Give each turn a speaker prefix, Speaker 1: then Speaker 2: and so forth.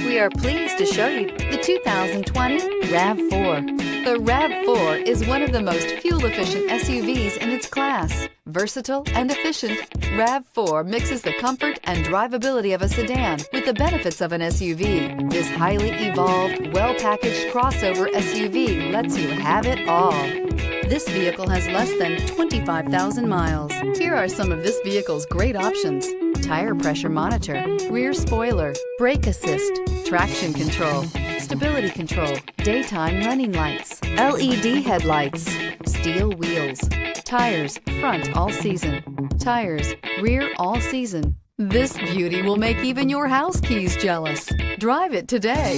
Speaker 1: We are pleased to show you the 2020 RAV4. The RAV4 is one of the most fuel-efficient SUVs in its class. Versatile and efficient, RAV4 mixes the comfort and drivability of a sedan with the benefits of an SUV. This highly evolved, well-packaged crossover SUV lets you have it all. This vehicle has less than 25,000 miles. Here are some of this vehicle's great options: tire pressure monitor, rear spoiler, brake assist, traction control, stability control, daytime running lights, LED headlights, steel wheels, tires front all season, tires rear all season. This beauty will make even your house keys jealous. Drive it today.